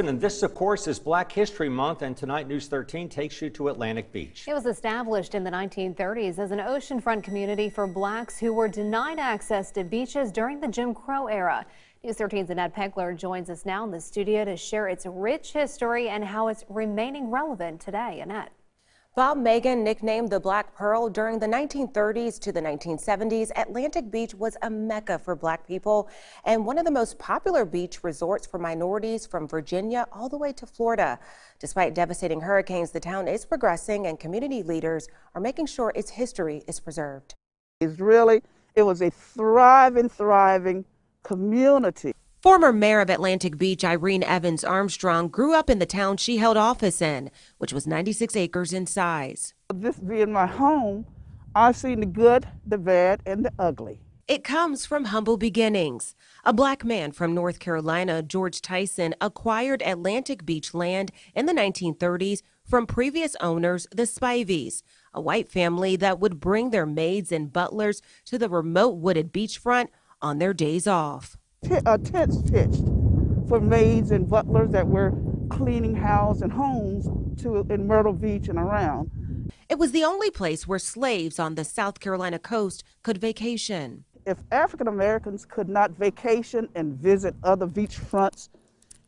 And this, of course, is Black History Month, and tonight News 13 takes you to Atlantic Beach. It was established in the 1930s as an oceanfront community for blacks who were denied access to beaches during the Jim Crow era. News 13's Annette Pegler joins us now in the studio to share its rich history and how it's remaining relevant today. Annette. Bob Megan nicknamed the Black Pearl. During the 1930s to the 1970s, Atlantic Beach was a mecca for black people and one of the most popular beach resorts for minorities from Virginia all the way to Florida. Despite devastating hurricanes, the town is progressing and community leaders are making sure its history is preserved. It was a thriving community. Former mayor of Atlantic Beach, Irene Evans Armstrong, grew up in the town she held office in, which was 96 acres in size. This being my home, I've seen the good, the bad, and the ugly. It comes from humble beginnings. A black man from North Carolina, George Tyson, acquired Atlantic Beach land in the 1930s from previous owners, the Spiveys, a white family that would bring their maids and butlers to the remote wooded beachfront on their days off. Tents pitched for maids and butlers that were cleaning houses and homes in Myrtle Beach and around. It was the only place where slaves on the South Carolina coast could vacation. If African Americans could not vacation and visit other beachfronts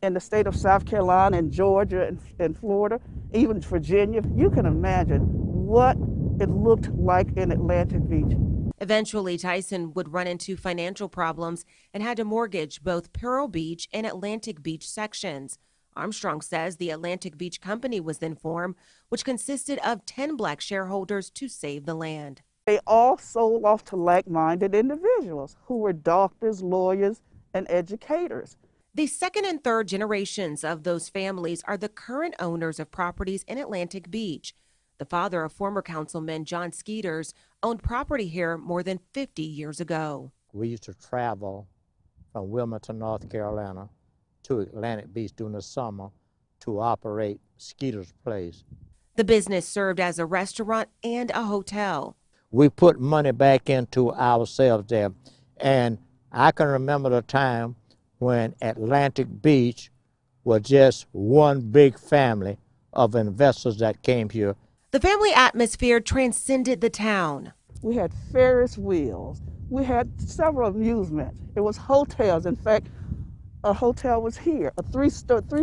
in the state of South Carolina and Georgia and Florida, even Virginia, you can imagine what it looked like in Atlantic Beach. Eventually, Tyson would run into financial problems and had to mortgage both Pearl Beach and Atlantic Beach sections. Armstrong says the Atlantic Beach Company was then formed, which consisted of 10 black shareholders to save the land. They all sold off to like-minded individuals who were doctors, lawyers, and educators. The second and third generations of those families are the current owners of properties in Atlantic Beach. The father of former councilman John Skeeters owned property here more than 50 years ago. We used to travel from Wilmington, North Carolina to Atlantic Beach during the summer to operate Skeeters Place. The business served as a restaurant and a hotel. We put money back into ourselves there, and I can remember the time when Atlantic Beach was just one big family of investors that came here. The family atmosphere transcended the town. We had Ferris wheels. We had several amusements. It was hotels. In fact, a hotel was here, a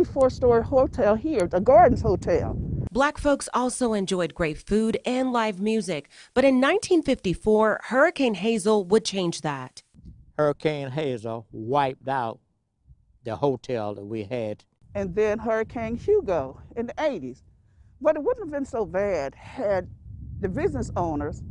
four-story hotel here, the Gardens Hotel. Black folks also enjoyed great food and live music, but in 1954, Hurricane Hazel would change that. Hurricane Hazel wiped out the hotel that we had. And then Hurricane Hugo in the 80s. But it wouldn't have been so bad had the business owners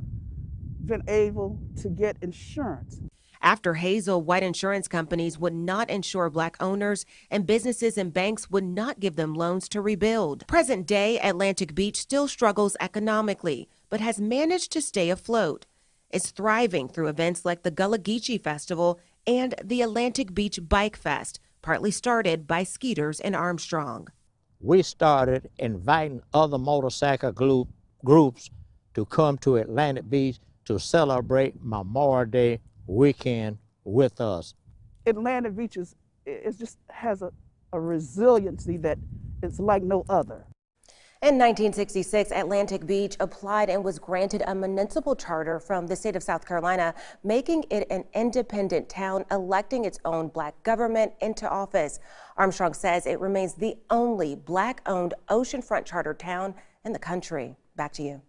been able to get insurance. After Hazel, white insurance companies would not insure black owners, and businesses and banks would not give them loans to rebuild. Present day, Atlantic Beach still struggles economically, but has managed to stay afloat. It's thriving through events like the Gullah Geechee Festival and the Atlantic Beach Bike Fest, partly started by Skeeters and Armstrong. We started inviting other motorcycle groups to come to Atlantic Beach to celebrate Memorial Day weekend with us. Atlantic Beach just has a resiliency that is like no other. In 1966, Atlantic Beach applied and was granted a municipal charter from the state of South Carolina, making it an independent town, electing its own black government into office. Armstrong says it remains the only black-owned oceanfront charter town in the country. Back to you.